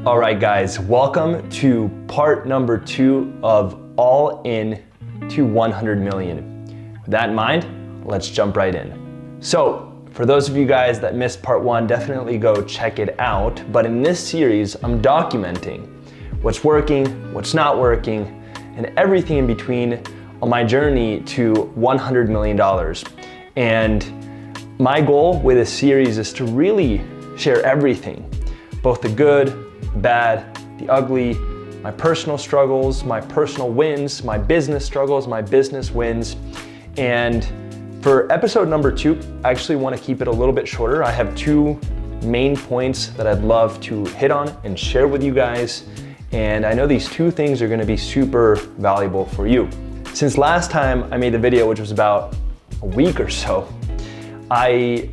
All right, guys, welcome to part number 2 of All In to 100 Million. With that in mind, let's jump right in. So, for those of you guys that missed part 1, definitely go check it out. But in this series, I'm documenting what's working, what's not working, and everything in between on my journey to $100 million. And my goal with this series is to really share everything, both the good, bad, the ugly, my personal struggles, my personal wins, my business struggles, my business wins. And for episode number 2, I actually want to keep it a little bit shorter. I have 2 main points that I'd love to hit on and share with you guys. And I know these 2 things are going to be super valuable for you. Since last time I made the video, which was about a week or so, I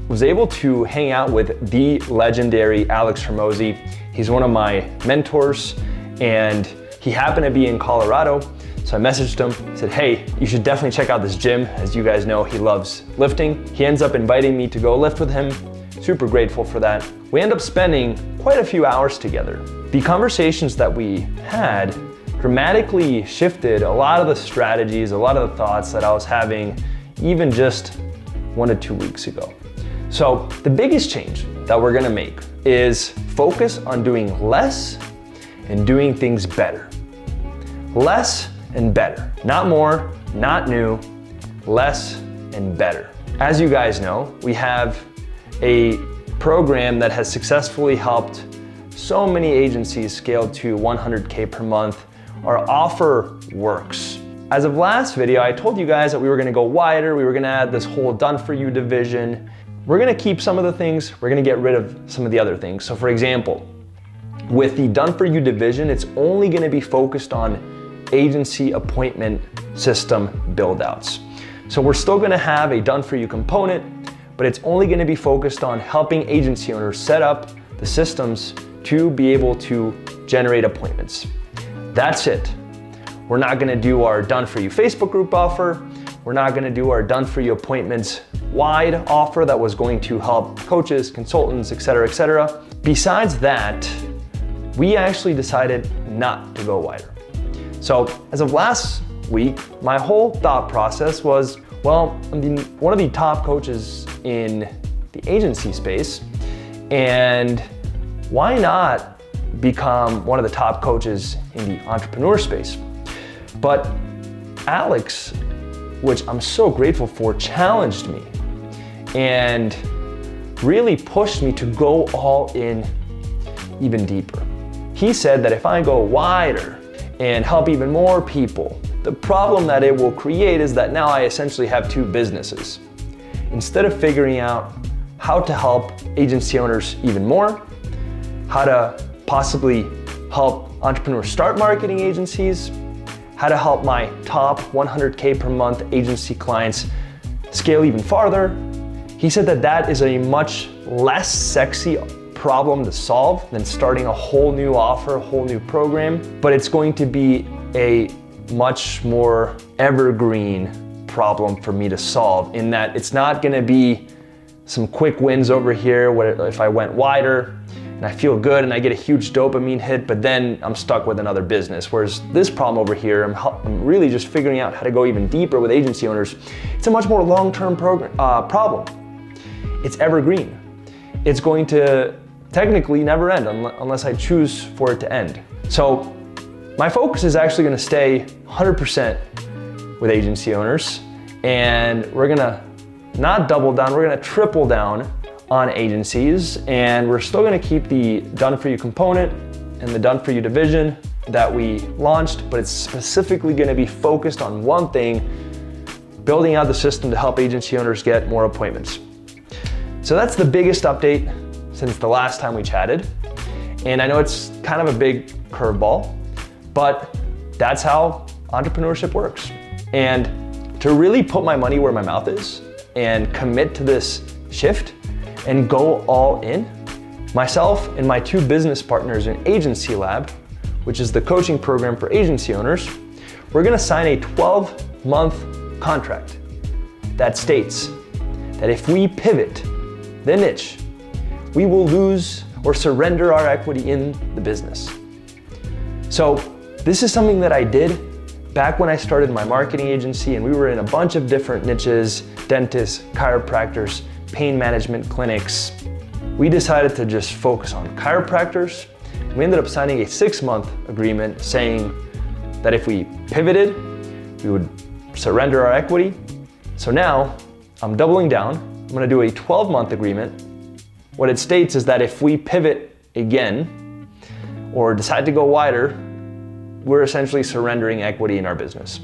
was able to hang out with the legendary Alex Hormozi. He's one of my mentors, and he happened to be in Colorado. So I messaged him, said, hey, you should definitely check out this gym. As you guys know, he loves lifting. He ends up inviting me to go lift with him. Super grateful for that. We end up spending quite a few hours together. The conversations that we had dramatically shifted a lot of the strategies, a lot of the thoughts that I was having even just 1 to 2 weeks ago. So the biggest change that we're gonna make is focus on doing less and doing things better. Less and better. Not more, not new, less and better. As you guys know, we have a program that has successfully helped so many agencies scale to 100K per month. Our offer works. As of last video, I told you guys that we were gonna go wider, we were gonna add this whole done for you division. We're gonna keep some of the things, we're gonna get rid of some of the other things. So for example, with the done for you division, it's only gonna be focused on agency appointment system build outs. So we're still gonna have a done for you component, but it's only gonna be focused on helping agency owners set up the systems to be able to generate appointments. That's it. We're not gonna do our done for you Facebook group offer. We're not gonna do our done for you appointments wide offer that was going to help coaches, consultants, et cetera. Besides that, we actually decided not to go wider. So as of last week, my whole thought process was, well, I'm one of the top coaches in the agency space, and why not become one of the top coaches in the entrepreneur space? But Alex, which I'm so grateful for, challenged me and really pushed me to go all in even deeper. He said that if I go wider and help even more people, the problem that it will create is that now I essentially have 2 businesses. Instead of figuring out how to help agency owners even more, how to possibly help entrepreneurs start marketing agencies, how to help my top 100K per month agency clients scale even farther. He said that that is a much less sexy problem to solve than starting a whole new offer, a whole new program, but it's going to be a much more evergreen problem for me to solve, in that it's not gonna be some quick wins over here where if I went wider and I feel good and I get a huge dopamine hit, but then I'm stuck with another business. Whereas this problem over here, I'm really just figuring out how to go even deeper with agency owners. It's a much more long-term problem. It's evergreen. It's going to technically never end unless I choose for it to end. So my focus is actually gonna stay 100% with agency owners, and we're gonna not double down, we're gonna triple down on agencies, and we're still gonna keep the done for you component and the done for you division that we launched, but it's specifically gonna be focused on one thing: building out the system to help agency owners get more appointments. So that's the biggest update since the last time we chatted. And I know it's kind of a big curveball, but that's how entrepreneurship works. And to really put my money where my mouth is and commit to this shift and go all in, myself and my 2 business partners in Agency Lab, which is the coaching program for agency owners, we're gonna sign a 12-month contract that states that if we pivot the niche, we will lose or surrender our equity in the business. So this is something that I did back when I started my marketing agency, and we were in a bunch of different niches: dentists, chiropractors, pain management clinics. We decided to just focus on chiropractors. We ended up signing a 6-month agreement saying that if we pivoted, we would surrender our equity. So now I'm doubling down. I'm gonna do a 12-month agreement. What it states is that if we pivot again or decide to go wider, we're essentially surrendering equity in our business.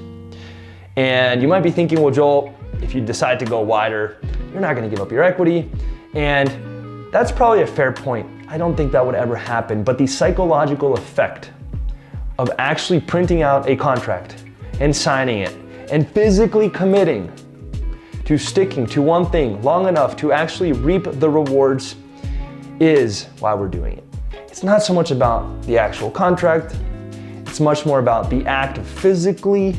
And you might be thinking, well, Joel, if you decide to go wider, you're not gonna give up your equity. And that's probably a fair point. I don't think that would ever happen, but the psychological effect of actually printing out a contract and signing it and physically committing to sticking to one thing long enough to actually reap the rewards is why we're doing it. It's not so much about the actual contract, it's much more about the act of physically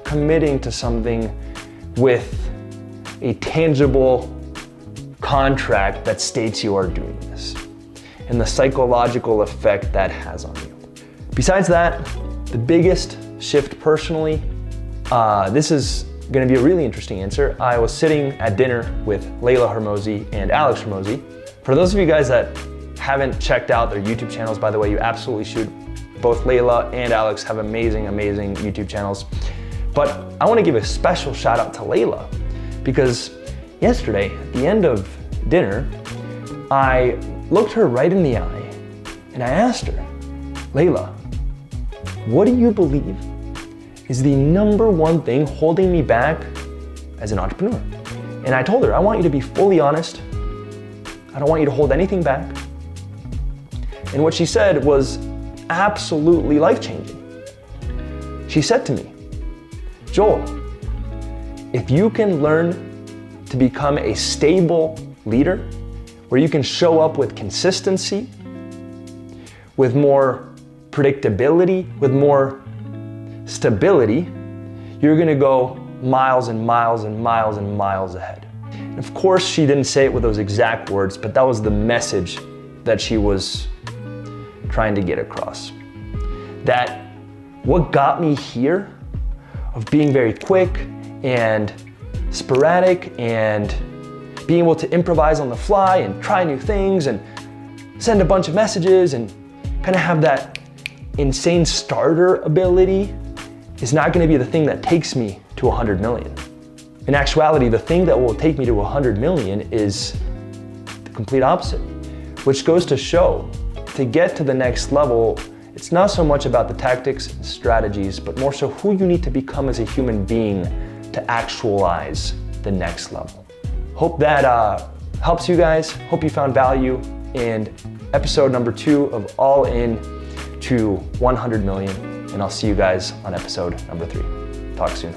committing to something with a tangible contract that states you are doing this, and the psychological effect that has on you. Besides that, the biggest shift personally, this is gonna be a really interesting answer. I was sitting at dinner with Layla Hormozi and Alex Hormozi. For those of you guys that haven't checked out their YouTube channels, by the way, you absolutely should. Both Layla and Alex have amazing, amazing YouTube channels. But I wanna give a special shout out to Layla, because yesterday, at the end of dinner, I looked her right in the eye and I asked her, Layla, what do you believe is the number one thing holding me back as an entrepreneur? And I told her, I want you to be fully honest. I don't want you to hold anything back. And what she said was absolutely life-changing. She said to me, Joel, if you can learn to become a stable leader, where you can show up with consistency, with more predictability, with more stability, you're gonna go miles and miles and miles and miles ahead. And of course, she didn't say it with those exact words, but that was the message that she was trying to get across. That what got me here of being very quick and sporadic and being able to improvise on the fly and try new things and send a bunch of messages and kind of have that insane starter ability is not going to be the thing that takes me to 100 million. In actuality, the thing that will take me to 100 million is the complete opposite, which goes to show to get to the next level, it's not so much about the tactics and strategies, but more so who you need to become as a human being to actualize the next level. Hope that helps you guys. Hope you found value in episode number 2 of All In to 100 Million. And I'll see you guys on episode number 3. Talk soon.